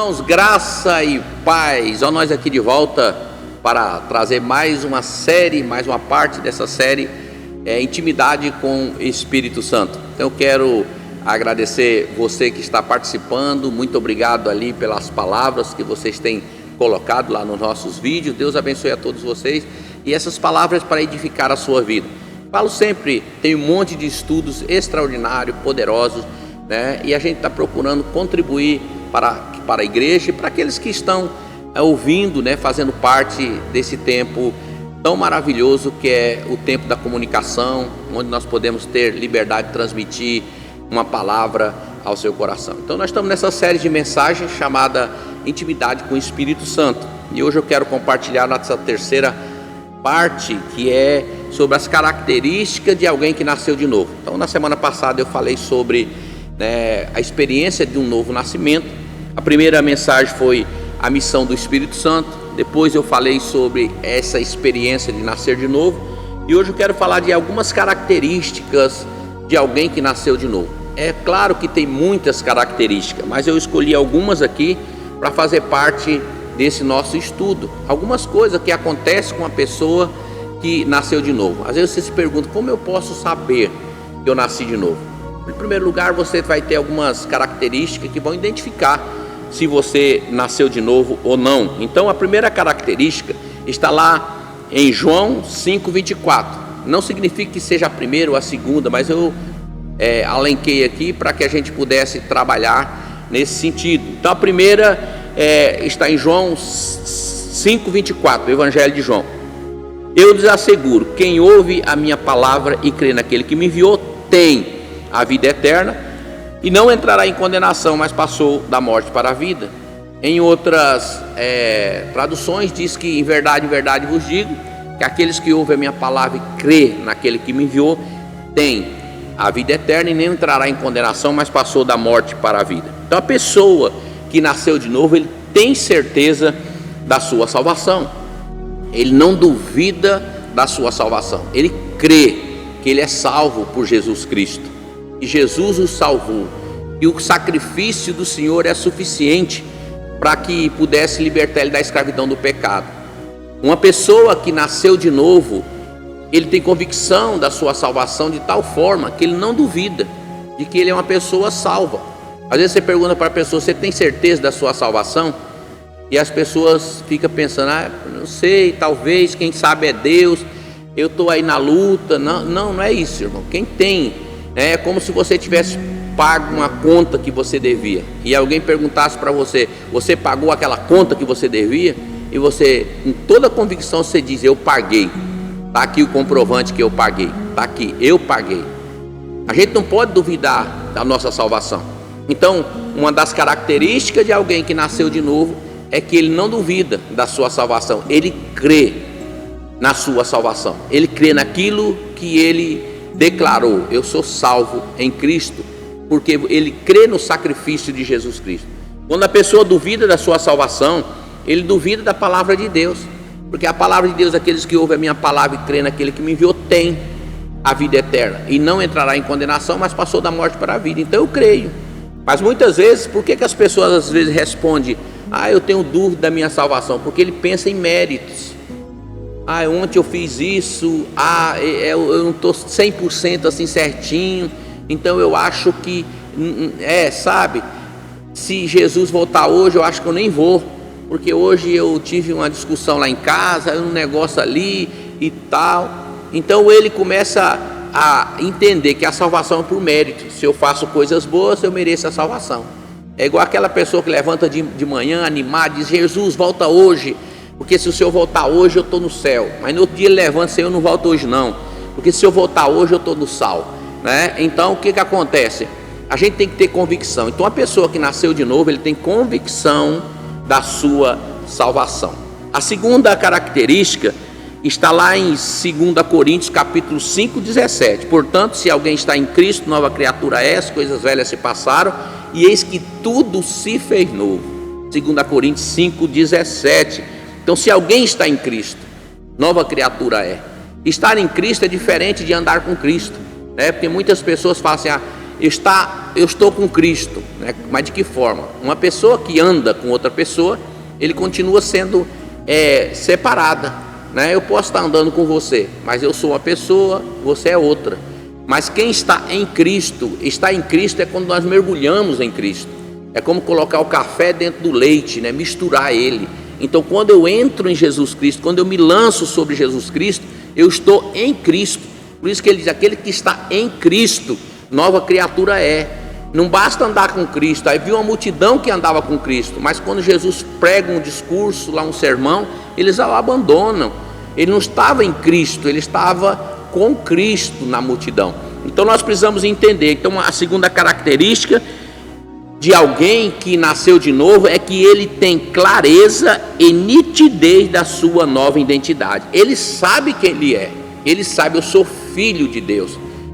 Irmãos, graça e paz. Ó, nós aqui de volta para trazer mais uma série, mais uma parte dessa série, Intimidade com o Espírito Santo. Então eu quero agradecer você que está participando. Muito obrigado ali pelas palavras que vocês têm colocado lá nos nossos vídeos. Deus abençoe a todos vocês. E essas palavras para edificar a sua vida. Falo sempre, tem um monte de estudos extraordinários, poderosos, né? E a gente está procurando contribuir para a igreja e para aqueles que estão ouvindo, né, fazendo parte desse tempo tão maravilhoso que é o tempo da comunicação, onde nós podemos ter liberdade de transmitir uma palavra ao seu coração. Então nós estamos nessa série de mensagens chamada Intimidade com o Espírito Santo, e hoje eu quero compartilhar nossa terceira parte, que é sobre as características de alguém que nasceu de novo. Então na semana passada eu falei sobre a experiência de um novo nascimento. A primeira mensagem foi a missão do Espírito Santo. Depois eu falei sobre essa experiência de nascer de novo. E hoje eu quero falar de algumas características de alguém que nasceu de novo. É claro que tem muitas características, mas eu escolhi algumas aqui para fazer parte desse nosso estudo. Algumas coisas que acontecem com a pessoa que nasceu de novo. Às vezes você se pergunta, como eu posso saber que eu nasci de novo? Em primeiro lugar, você vai ter algumas características que vão identificar se você nasceu de novo ou não. Então a primeira característica está lá em João 5,24. Não significa que seja a primeira ou a segunda, mas eu alenquei aqui para que a gente pudesse trabalhar nesse sentido. Então a primeira está em João 5,24, o Evangelho de João. Eu lhes asseguro, quem ouve a minha palavra e crê naquele que me enviou, tem a vida eterna e não entrará em condenação, mas passou da morte para a vida. Em outras traduções diz que em verdade vos digo, que aqueles que ouvem a minha palavra e crê naquele que me enviou, tem a vida eterna e nem entrará em condenação, mas passou da morte para a vida. Então a pessoa que nasceu de novo, ele tem certeza da sua salvação. Ele não duvida da sua salvação. Ele crê que ele é salvo por Jesus Cristo. E Jesus o salvou, e o sacrifício do Senhor é suficiente para que pudesse libertar ele da escravidão do pecado. Uma pessoa que nasceu de novo, ele tem convicção da sua salvação de tal forma que ele não duvida de que ele é uma pessoa salva. Às vezes você pergunta para a pessoa, você tem certeza da sua salvação? E as pessoas ficam pensando, não sei, talvez, quem sabe é Deus, eu estou aí na luta. Não é isso, irmão. Quem tem, é como se você tivesse pago uma conta que você devia, e alguém perguntasse para você, você pagou aquela conta que você devia? E você, com toda convicção, você diz, eu paguei. Está aqui o comprovante que eu paguei. Está aqui, eu paguei. A gente não pode duvidar da nossa salvação. Então, uma das características de alguém que nasceu de novo é que ele não duvida da sua salvação. Ele crê na sua salvação. Ele crê naquilo que ele declarou, eu sou salvo em Cristo, porque ele crê no sacrifício de Jesus Cristo. Quando a pessoa duvida da sua salvação, ele duvida da palavra de Deus, porque a palavra de Deus, aqueles que ouvem a minha palavra e crê naquele que me enviou, tem a vida eterna, e não entrará em condenação, mas passou da morte para a vida. Então eu creio. Mas muitas vezes, por que as pessoas às vezes respondem, eu tenho dúvida da minha salvação? Porque ele pensa em méritos. Ontem eu fiz isso, eu não estou 100% assim certinho, então eu acho que, sabe, se Jesus voltar hoje, eu acho que eu nem vou, porque hoje eu tive uma discussão lá em casa, um negócio ali e tal. Então ele começa a entender que a salvação é por mérito. Se eu faço coisas boas, eu mereço a salvação. É igual aquela pessoa que levanta de manhã animada, diz, Jesus, volta hoje, porque se o Senhor voltar hoje eu estou no céu. Mas no outro dia ele levanta, Senhor, eu não volto hoje não, porque se eu voltar hoje eu estou no sal, né? Então o que acontece? A gente tem que ter convicção. Então a pessoa que nasceu de novo, ele tem convicção da sua salvação. A segunda característica está lá em 2 Coríntios capítulo 5, 17. Portanto, se alguém está em Cristo, nova criatura é, as coisas velhas se passaram, e eis que tudo se fez novo. 2 Coríntios 5, 17. Então se alguém está em Cristo, nova criatura é. Estar em Cristo é diferente de andar com Cristo, né? Porque muitas pessoas falam assim, eu estou com Cristo, né? Mas de que forma? Uma pessoa que anda com outra pessoa, ele continua sendo separada, né? Eu posso estar andando com você, mas eu sou uma pessoa, você é outra. Mas quem está em Cristo é quando nós mergulhamos em Cristo. É como colocar o café dentro do leite, né? Misturar ele. Então, quando eu entro em Jesus Cristo, quando eu me lanço sobre Jesus Cristo, eu estou em Cristo. Por isso que ele diz: aquele que está em Cristo, nova criatura é. Não basta andar com Cristo. Aí viu uma multidão que andava com Cristo, mas quando Jesus prega um discurso, lá um sermão, eles o abandonam. Ele não estava em Cristo, ele estava com Cristo na multidão. Então nós precisamos entender. Então a segunda característica de alguém que nasceu de novo é que ele tem clareza e nitidez da sua nova identidade. Ele sabe quem ele é. Ele sabe: eu sou filho de Deus,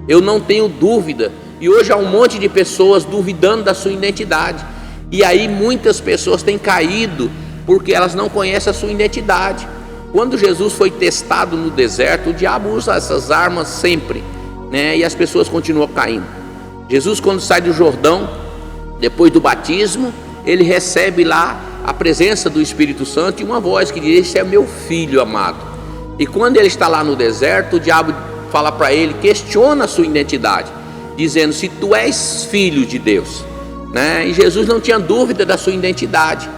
eu não tenho dúvida. E hoje há um monte de pessoas duvidando da sua identidade. E aí muitas pessoas têm caído porque elas não conhecem a sua identidade. Quando Jesus foi testado no deserto, o diabo usa essas armas sempre, né? E as pessoas continuam caindo. Jesus, quando sai do Jordão, depois do batismo, ele recebe lá a presença do Espírito Santo e uma voz que diz: esse é meu filho amado. E quando ele está lá no deserto, o diabo fala para ele, questiona a sua identidade, dizendo: se tu és filho de Deus, né? E Jesus não tinha dúvida da sua identidade,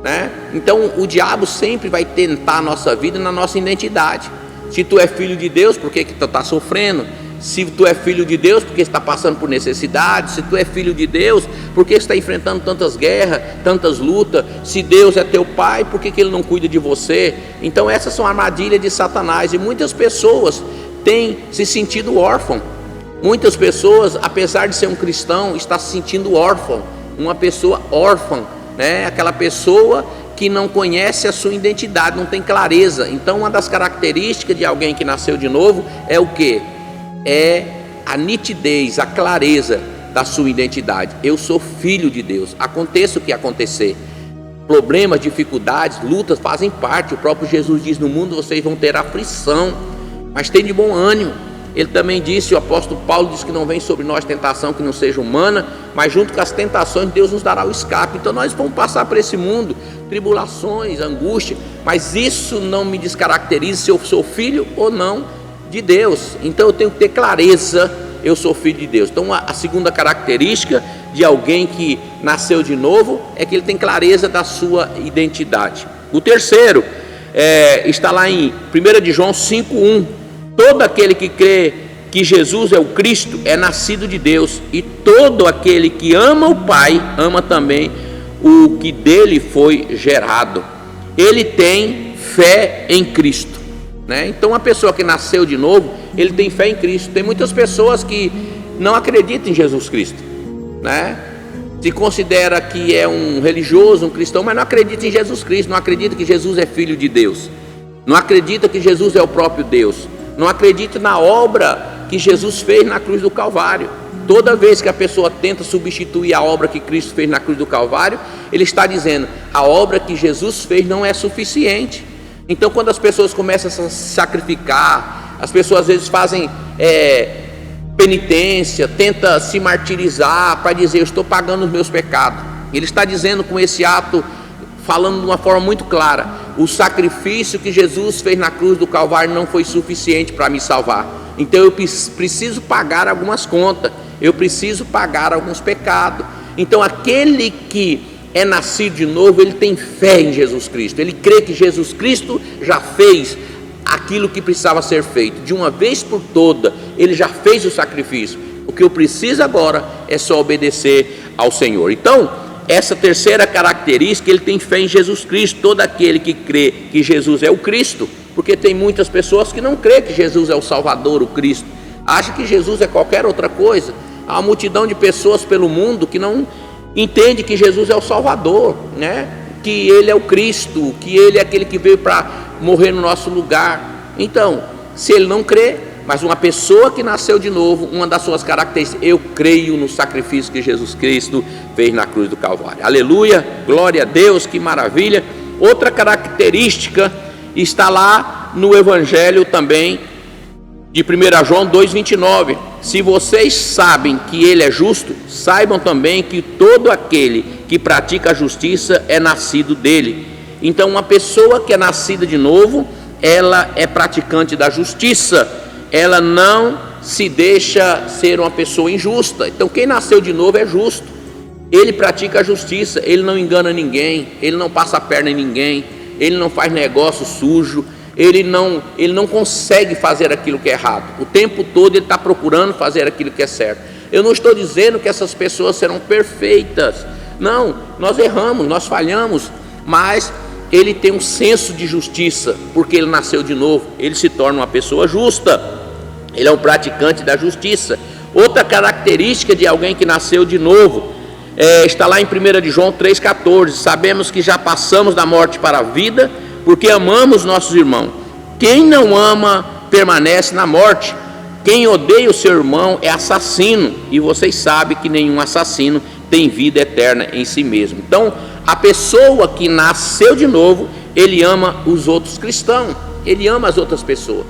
né? Então o diabo sempre vai tentar a nossa vida na nossa identidade. Se tu é filho de Deus, por que tu está sofrendo? Se tu é filho de Deus, porque está passando por necessidade? Se tu é filho de Deus, por que está enfrentando tantas guerras, tantas lutas? Se Deus é teu pai, por que ele não cuida de você? Então essas são armadilhas de Satanás. E muitas pessoas têm se sentido órfãos. Muitas pessoas, apesar de ser um cristão, está se sentindo órfão. Uma pessoa órfã, né? Aquela pessoa que não conhece a sua identidade, não tem clareza. Então uma das características de alguém que nasceu de novo é o quê? É a nitidez, a clareza da sua identidade. Eu sou filho de Deus, aconteça o que acontecer. Problemas, dificuldades, lutas fazem parte. O próprio Jesus diz: no mundo vocês vão ter aflição, mas tem de bom ânimo. Ele também disse, o apóstolo Paulo disse que não vem sobre nós tentação que não seja humana, mas junto com as tentações Deus nos dará o escape. Então nós vamos passar por esse mundo, tribulações, angústia, mas isso não me descaracteriza se eu sou filho ou não de Deus. Então eu tenho que ter clareza: eu sou filho de Deus. Então a segunda característica de alguém que nasceu de novo é que ele tem clareza da sua identidade. O terceiro está lá em 1 de João 5:1. Todo aquele que crê que Jesus é o Cristo é nascido de Deus, e todo aquele que ama o Pai ama também o que dele foi gerado. Ele tem fé em Cristo, né? Então a pessoa que nasceu de novo, ele tem fé em Cristo. Tem muitas pessoas que não acreditam em Jesus Cristo, né? Se considera que é um religioso, um cristão, mas não acredita em Jesus Cristo, não acredita que Jesus é filho de Deus, não acredita que Jesus é o próprio Deus, não acredita na obra que Jesus fez na cruz do Calvário. Toda vez que a pessoa tenta substituir a obra que Cristo fez na cruz do Calvário, ele está dizendo: a obra que Jesus fez não é suficiente. Então quando as pessoas começam a se sacrificar, as pessoas às vezes fazem penitência, tenta se martirizar para dizer: eu estou pagando os meus pecados. Ele está dizendo com esse ato, falando de uma forma muito clara: o sacrifício que Jesus fez na cruz do Calvário não foi suficiente para me salvar. Então eu preciso pagar algumas contas, eu preciso pagar alguns pecados. Então aquele que é nascido de novo, ele tem fé em Jesus Cristo, ele crê que Jesus Cristo já fez aquilo que precisava ser feito, de uma vez por toda, ele já fez o sacrifício. O que eu preciso agora é só obedecer ao Senhor. Então, essa terceira característica, ele tem fé em Jesus Cristo. Todo aquele que crê que Jesus é o Cristo, porque tem muitas pessoas que não crê que Jesus é o Salvador, o Cristo, acha que Jesus é qualquer outra coisa. Há uma multidão de pessoas pelo mundo que não entende que Jesus é o Salvador, né? Que ele é o Cristo, que ele é aquele que veio para morrer no nosso lugar. Então, se ele não crê, mas uma pessoa que nasceu de novo, uma das suas características: eu creio no sacrifício que Jesus Cristo fez na cruz do Calvário. Aleluia, glória a Deus, que maravilha. Outra característica está lá no Evangelho também de 1 João 2,29. se vocês sabem que ele é justo, saibam também que todo aquele que pratica a justiça é nascido dele. Então, uma pessoa que é nascida de novo, ela é praticante da justiça, ela não se deixa ser uma pessoa injusta. Então, quem nasceu de novo é justo, ele pratica a justiça, ele não engana ninguém, ele não passa a perna em ninguém, ele não faz negócio sujo, ele não consegue fazer aquilo que é errado. O tempo todo ele está procurando fazer aquilo que é certo. Eu não estou dizendo que essas pessoas serão perfeitas, não, nós erramos, nós falhamos, mas ele tem um senso de justiça, porque ele nasceu de novo, ele se torna uma pessoa justa, ele é um praticante da justiça. Outra característica de alguém que nasceu de novo, está lá em 1 de João 3,14, sabemos que já passamos da morte para a vida, porque amamos nossos irmãos. Quem não ama permanece na morte. Quem odeia o seu irmão é assassino, e vocês sabem que nenhum assassino tem vida eterna em si mesmo. Então, a pessoa que nasceu de novo, ele ama os outros cristãos, ele ama as outras pessoas.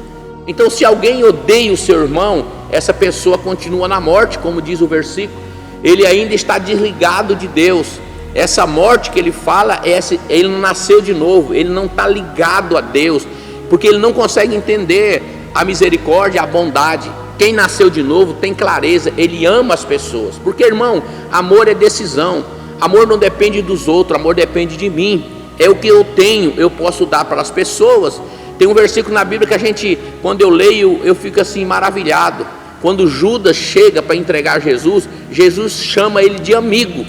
Então, se alguém odeia o seu irmão, essa pessoa continua na morte, como diz o versículo. Ele ainda está desligado de Deus. Essa morte que ele fala, ele não nasceu de novo, ele não está ligado a Deus, porque ele não consegue entender a misericórdia, a bondade. Quem nasceu de novo tem clareza, ele ama as pessoas, porque, irmão, amor é decisão, amor não depende dos outros, amor depende de mim. É o que eu tenho, eu posso dar para as pessoas. Tem um versículo na Bíblia que a gente, quando eu leio, eu fico assim maravilhado. Quando Judas chega para entregar Jesus, Jesus chama ele de amigo.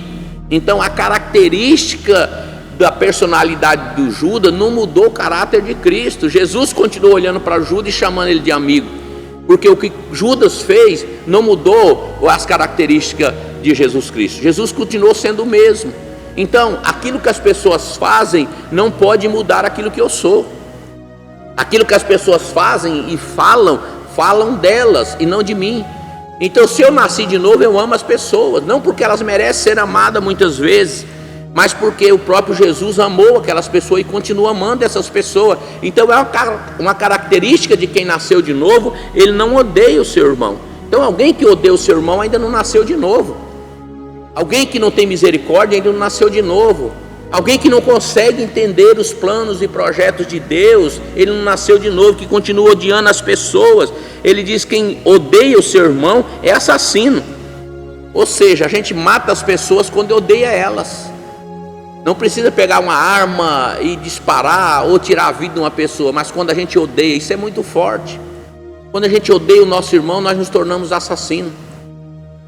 Então a característica da personalidade do Judas não mudou o caráter de Cristo. Jesus continuou olhando para Judas e chamando ele de amigo, porque o que Judas fez não mudou as características de Jesus Cristo. Jesus continuou sendo o mesmo. Então aquilo que as pessoas fazem não pode mudar aquilo que eu sou. Aquilo que as pessoas fazem e falam delas e não de mim. Então, se eu nasci de novo, eu amo as pessoas, não porque elas merecem ser amadas muitas vezes, mas porque o próprio Jesus amou aquelas pessoas e continua amando essas pessoas. Então é uma característica de quem nasceu de novo, ele não odeia o seu irmão. Então alguém que odeia o seu irmão ainda não nasceu de novo. Alguém que não tem misericórdia ainda não nasceu de novo. Alguém que não consegue entender os planos e projetos de Deus, ele não nasceu de novo, que continua odiando as pessoas. Ele diz que quem odeia o seu irmão é assassino. Ou seja, a gente mata as pessoas quando odeia elas. Não precisa pegar uma arma e disparar ou tirar a vida de uma pessoa, mas quando a gente odeia, isso é muito forte. Quando a gente odeia o nosso irmão, nós nos tornamos assassinos.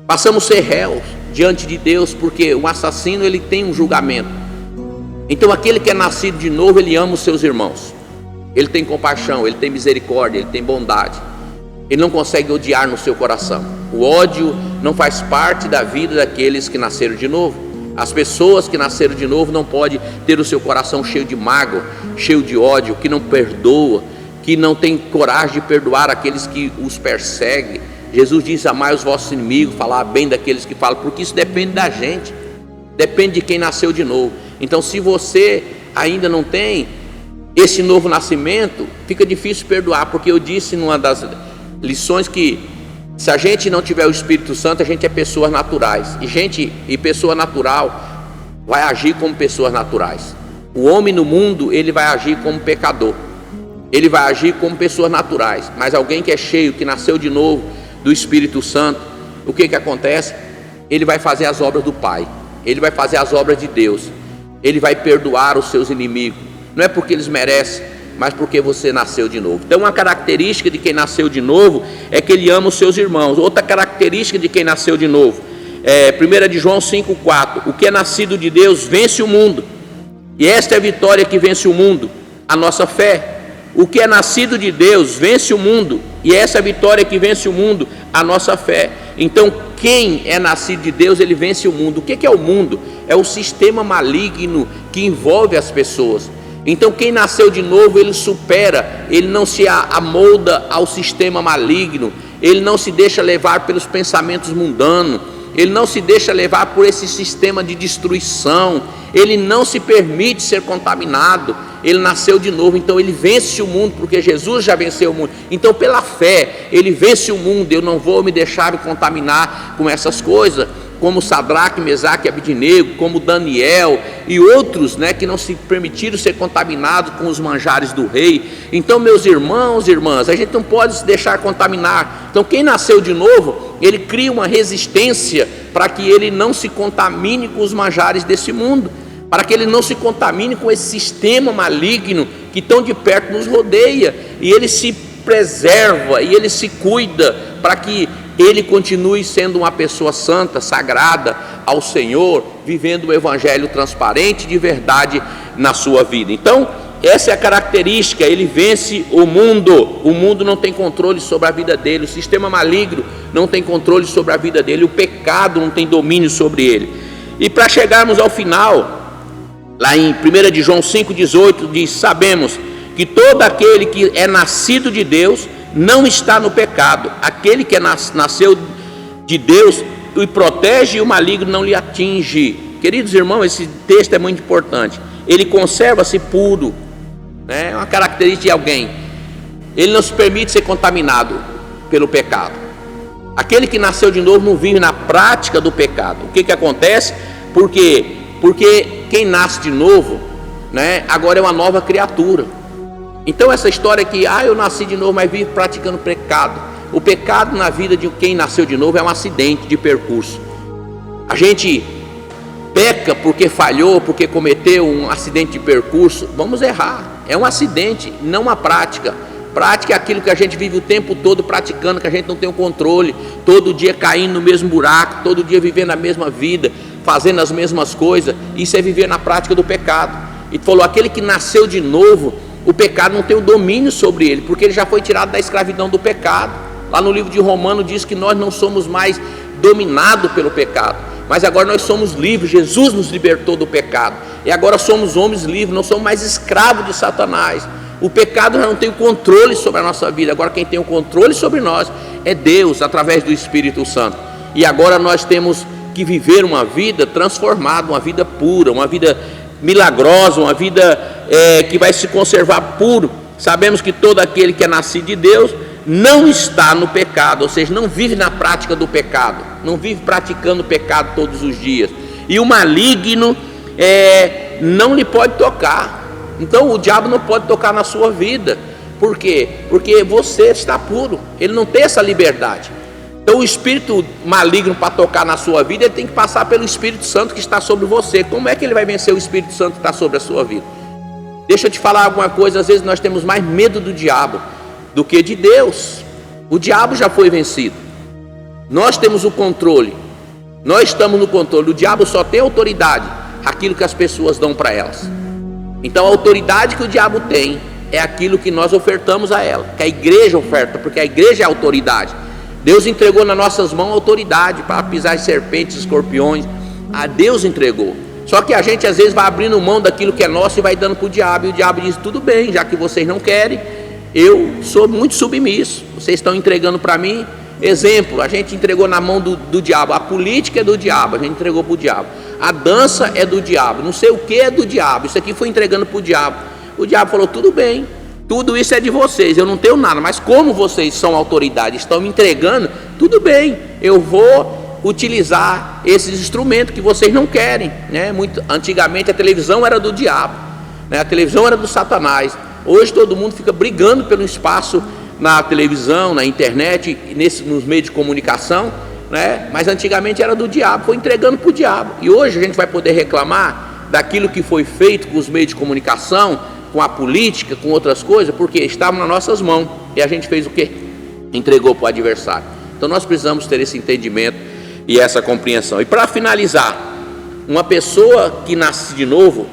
Passamos a ser réus diante de Deus, porque o assassino ele tem um julgamento. Então aquele que é nascido de novo, ele ama os seus irmãos, ele tem compaixão, ele tem misericórdia, ele tem bondade, ele não consegue odiar no seu coração. O ódio não faz parte da vida daqueles que nasceram de novo. As pessoas que nasceram de novo não podem ter o seu coração cheio de mágoa, cheio de ódio, que não perdoa, que não tem coragem de perdoar aqueles que os perseguem. Jesus diz: amai os vossos inimigos, falar bem daqueles que falam, porque isso depende da gente, depende de quem nasceu de novo. Então, se você ainda não tem esse novo nascimento, fica difícil perdoar, porque eu disse numa das lições que se a gente não tiver o Espírito Santo, a gente é pessoas naturais, e pessoa natural vai agir como pessoas naturais. O homem no mundo, ele vai agir como pecador, ele vai agir como pessoas naturais. Mas alguém que é cheio, que nasceu de novo do Espírito Santo, o que acontece? Ele vai fazer as obras do Pai, ele vai fazer as obras de Deus. Ele vai perdoar os seus inimigos, não é porque eles merecem, mas porque você nasceu de novo. Então uma característica de quem nasceu de novo é que ele ama os seus irmãos. Outra característica de quem nasceu de novo, 1 de João 5,4, o que é nascido de Deus vence o mundo, e esta é a vitória que vence o mundo, a nossa fé. O que é nascido de Deus vence o mundo, e essa é a vitória que vence o mundo, a nossa fé. Então quem é nascido de Deus, ele vence o mundo. O que é o mundo? É o sistema maligno que envolve as pessoas. Então quem nasceu de novo, ele supera, ele não se amolda ao sistema maligno, ele não se deixa levar pelos pensamentos mundanos, ele não se deixa levar por esse sistema de destruição, ele não se permite ser contaminado, ele nasceu de novo, então ele vence o mundo, porque Jesus já venceu o mundo. Então pela fé, ele vence o mundo. Eu não vou me deixar me contaminar com essas coisas, como Sadraque, Mesaque e Abidnego, como Daniel e outros, que não se permitiram ser contaminados com os manjares do rei. Então, meus irmãos e irmãs, a gente não pode se deixar contaminar. Então, quem nasceu de novo, ele cria uma resistência para que ele não se contamine com os manjares desse mundo, para que ele não se contamine com esse sistema maligno que tão de perto nos rodeia, e ele se preserva e ele se cuida para que ele continue sendo uma pessoa santa, sagrada ao Senhor, vivendo o evangelho transparente de verdade na sua vida. Então, essa é a característica. Ele vence o mundo não tem controle sobre a vida dele, o sistema maligno não tem controle sobre a vida dele, o pecado não tem domínio sobre ele. E para chegarmos ao final, lá em 1 de João 5,18 diz: sabemos que todo aquele que é nascido de Deus não está no pecado. Aquele que nasceu de Deus o protege e o maligno não lhe atinge. Queridos irmãos, esse texto é muito importante. Ele conserva-se puro, é uma característica de alguém. Ele não se permite ser contaminado pelo pecado. Aquele que nasceu de novo não vive na prática do pecado. O que acontece? Porque quem nasce de novo, agora é uma nova criatura. Então essa história que eu nasci de novo, mas vivo praticando pecado. O pecado na vida de quem nasceu de novo é um acidente de percurso. A gente peca porque falhou, porque cometeu um acidente de percurso. Vamos errar, é um acidente, não uma prática. Prática é aquilo que a gente vive o tempo todo praticando, que a gente não tem o controle, todo dia caindo no mesmo buraco, todo dia vivendo a mesma vida, fazendo as mesmas coisas. Isso é viver na prática do pecado. E falou, aquele que nasceu de novo, o pecado não tem o domínio sobre ele, porque ele já foi tirado da escravidão do pecado. Lá no livro de Romanos diz que nós não somos mais dominados pelo pecado, mas agora nós somos livres. Jesus nos libertou do pecado, e agora somos homens livres, não somos mais escravos de Satanás. O pecado já não tem o controle sobre a nossa vida, agora quem tem o controle sobre nós é Deus, através do Espírito Santo. E agora nós temos que viver uma vida transformada, uma vida pura, uma vida milagrosa, uma vida que vai se conservar puro. Sabemos que todo aquele que é nascido de Deus não está no pecado, ou seja, não vive na prática do pecado, não vive praticando o pecado todos os dias. E o maligno não lhe pode tocar. Então o diabo não pode tocar na sua vida. Por quê? Porque você está puro, ele não tem essa liberdade. Então o espírito maligno, para tocar na sua vida, ele tem que passar pelo Espírito Santo que está sobre você. Como é que ele vai vencer o Espírito Santo que está sobre a sua vida? Deixa eu te falar alguma coisa. Às vezes nós temos mais medo do diabo do que de Deus. O diabo já foi vencido, nós temos o controle, nós estamos no controle. O diabo só tem autoridade aquilo que as pessoas dão para elas. Então a autoridade que o diabo tem é aquilo que nós ofertamos a ela, que a igreja oferta, porque a igreja é a autoridade. Deus entregou nas nossas mãos a autoridade para pisar as serpentes, escorpiões. A Deus entregou. Só que a gente às vezes vai abrindo mão daquilo que é nosso e vai dando para o diabo. E o diabo diz, tudo bem, já que vocês não querem, eu sou muito submisso, vocês estão entregando para mim. Exemplo, a gente entregou na mão do diabo. A política é do diabo, a gente entregou para o diabo. A dança é do diabo, não sei o que é do diabo, isso aqui foi entregando para o diabo. O diabo falou, tudo bem, tudo isso é de vocês, eu não tenho nada, mas como vocês são autoridade, estão me entregando, tudo bem, eu vou utilizar esses instrumentos que vocês não querem, Antigamente a televisão era do diabo, A televisão era do Satanás. Hoje todo mundo fica brigando pelo espaço na televisão, na internet, nos meios de comunicação, Mas antigamente era do diabo, foi entregando para o diabo. E hoje a gente vai poder reclamar daquilo que foi feito com os meios de comunicação, com a política, com outras coisas, porque estavam nas nossas mãos, e a gente fez o quê? Entregou para o adversário. Então nós precisamos ter esse entendimento e essa compreensão. E para finalizar, uma pessoa que nasce de novo,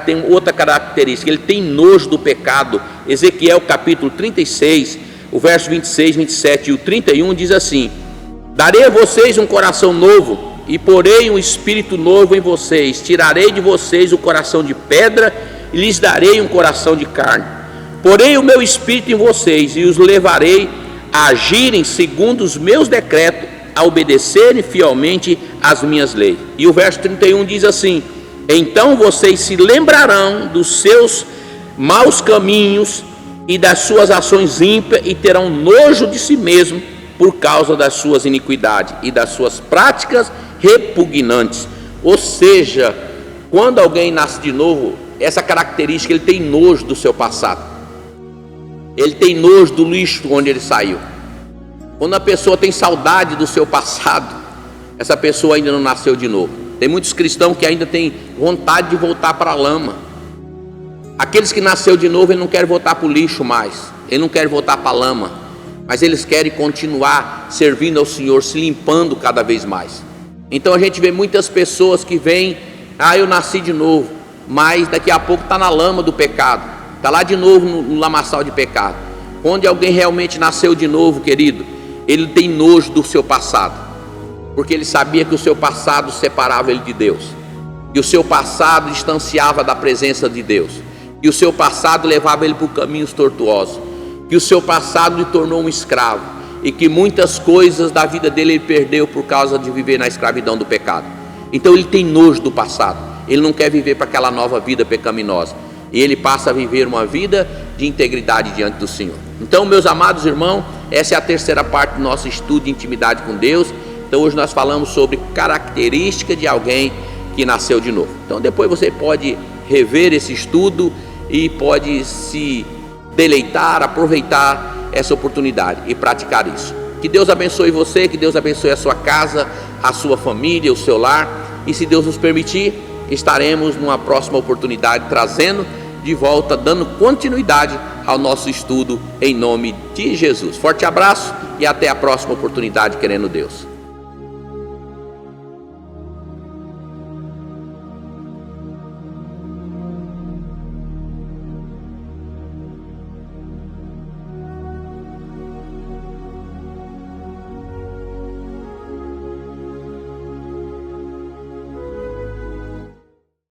tem outra característica, ele tem nojo do pecado. Ezequiel capítulo 36, o verso 26, 27 e o 31 diz assim: darei a vocês um coração novo e porei um espírito novo em vocês, tirarei de vocês o coração de pedra e lhes darei um coração de carne. Porei o meu espírito em vocês e os levarei a agirem segundo os meus decretos, a obedecerem fielmente as minhas leis. E o verso 31 diz assim: então vocês se lembrarão dos seus maus caminhos e das suas ações ímpias, e terão nojo de si mesmo por causa das suas iniquidades e das suas práticas repugnantes. Ou seja, quando alguém nasce de novo, essa característica, ele tem nojo do seu passado, ele tem nojo do lixo onde ele saiu. Quando a pessoa tem saudade do seu passado, essa pessoa ainda não nasceu de novo. Tem muitos cristãos que ainda têm vontade de voltar para a lama. Aqueles que nasceu de novo, ele não quer voltar para o lixo mais, ele não quer voltar para a lama, mas eles querem continuar servindo ao Senhor, se limpando cada vez mais. Então a gente vê muitas pessoas que vêm, eu nasci de novo, mas daqui a pouco está na lama do pecado, está lá de novo no lamaçal de pecado. Onde alguém realmente nasceu de novo, querido, ele tem nojo do seu passado, porque ele sabia que o seu passado separava ele de Deus, que o seu passado distanciava da presença de Deus, que o seu passado levava ele por caminhos tortuosos, que o seu passado lhe tornou um escravo, e que muitas coisas da vida dele ele perdeu por causa de viver na escravidão do pecado. Então ele tem nojo do passado, ele não quer viver para aquela nova vida pecaminosa, e ele passa a viver uma vida de integridade diante do Senhor. Então, meus amados irmãos, essa é a terceira parte do nosso estudo de intimidade com Deus. Então hoje nós falamos sobre característica de alguém que nasceu de novo. Então depois você pode rever esse estudo e pode se deleitar, aproveitar essa oportunidade e praticar isso. Que Deus abençoe você, que Deus abençoe a sua casa, a sua família, o seu lar, e se Deus nos permitir, estaremos numa próxima oportunidade trazendo de volta, dando continuidade ao nosso estudo em nome de Jesus. Forte abraço e até a próxima oportunidade, querendo Deus.